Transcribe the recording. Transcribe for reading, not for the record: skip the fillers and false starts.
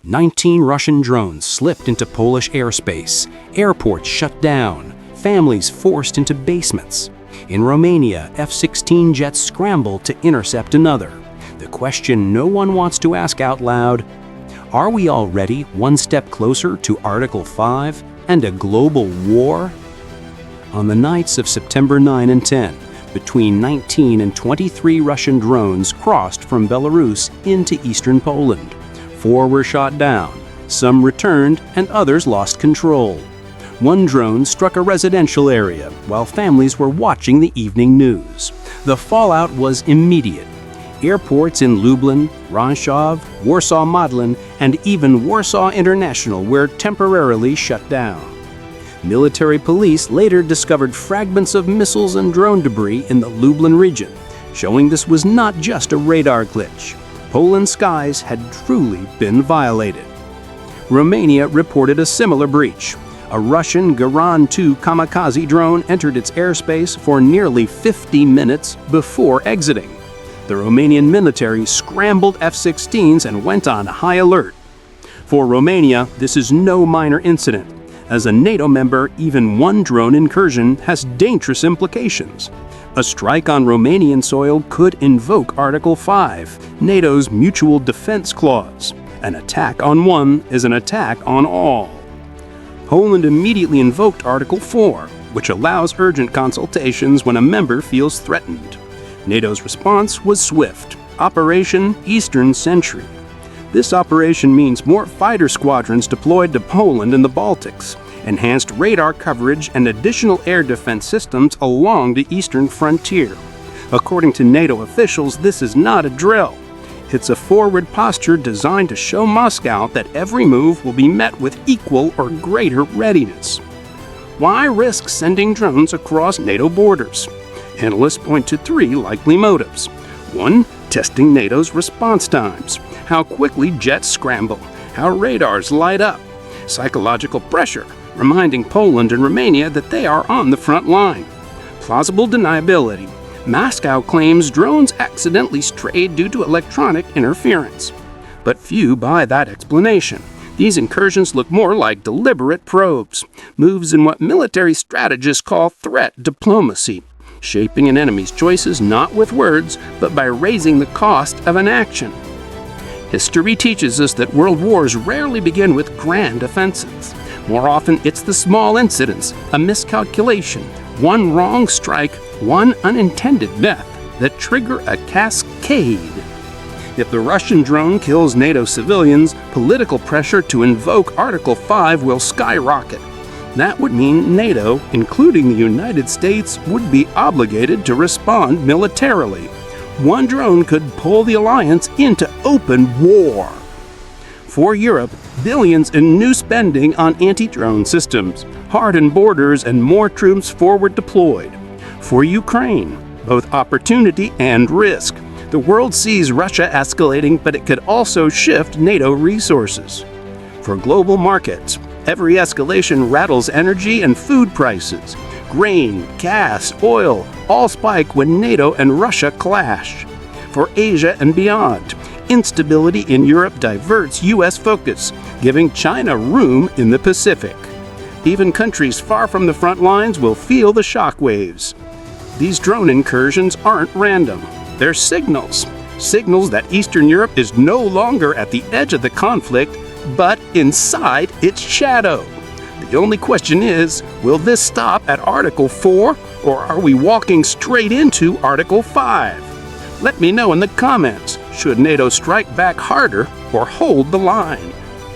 19 Russian drones slipped into Polish airspace, airports shut down, families forced into basements. In Romania, F-16 jets scrambled to intercept another. The question no one wants to ask out loud: are we already one step closer to Article 5 and a global war? On the nights of September 9 and 10, between 19 and 23 Russian drones crossed from Belarus into eastern Poland. 4 were shot down, some returned, and others lost control. One drone struck a residential area while families were watching the evening news. The fallout was immediate. Airports in Lublin, Ranchov, Warsaw-Modlin, and even Warsaw International were temporarily shut down. Military police later discovered fragments of missiles and drone debris in the Lublin region, showing this was not just a radar glitch. Poland's skies had truly been violated. Romania reported a similar breach. A Russian Garan-2 kamikaze drone entered its airspace for nearly 50 minutes before exiting. The Romanian military scrambled F-16s and went on high alert. For Romania, this is no minor incident. As a NATO member, even one drone incursion has dangerous implications. A strike on Romanian soil could invoke Article 5, NATO's Mutual Defense Clause. An attack on one is an attack on all. Poland immediately invoked Article 4, which allows urgent consultations when a member feels threatened. NATO's response was swift: Operation Eastern Sentry. This operation means more fighter squadrons deployed to Poland and the Baltics, enhanced radar coverage, and additional air defense systems along the eastern frontier. According to NATO officials, this is not a drill. It's a forward posture designed to show Moscow that every move will be met with equal or greater readiness. Why risk sending drones across NATO borders? Analysts point to 3 likely motives. 1. Testing NATO's response times. How quickly jets scramble. How radars light up. Psychological pressure, reminding Poland and Romania that they are on the front line. Plausible deniability. Moscow claims drones accidentally strayed due to electronic interference. But few buy that explanation. These incursions look more like deliberate probes, moves in what military strategists call threat diplomacy, shaping an enemy's choices not with words, but by raising the cost of an action. History teaches us that world wars rarely begin with grand offensives. More often, it's the small incidents, a miscalculation, one wrong strike, one unintended death that trigger a cascade. If the Russian drone kills NATO civilians, political pressure to invoke Article 5 will skyrocket. That would mean NATO, including the United States, would be obligated to respond militarily. One drone could pull the alliance into open war. For Europe, billions in new spending on anti-drone systems, hardened borders, and more troops forward deployed. For Ukraine, both opportunity and risk. The world sees Russia escalating, but it could also shift NATO resources. For global markets, every escalation rattles energy and food prices. Grain, gas, oil, all spike when NATO and Russia clash. For Asia and beyond, instability in Europe diverts U.S. focus, giving China room in the Pacific. Even countries far from the front lines will feel the shockwaves. These drone incursions aren't random. They're signals that Eastern Europe is no longer at the edge of the conflict, but inside its shadow. The only question is, will this stop at Article 4, or are we walking straight into Article 5? Let me know in the comments. Should NATO strike back harder or hold the line?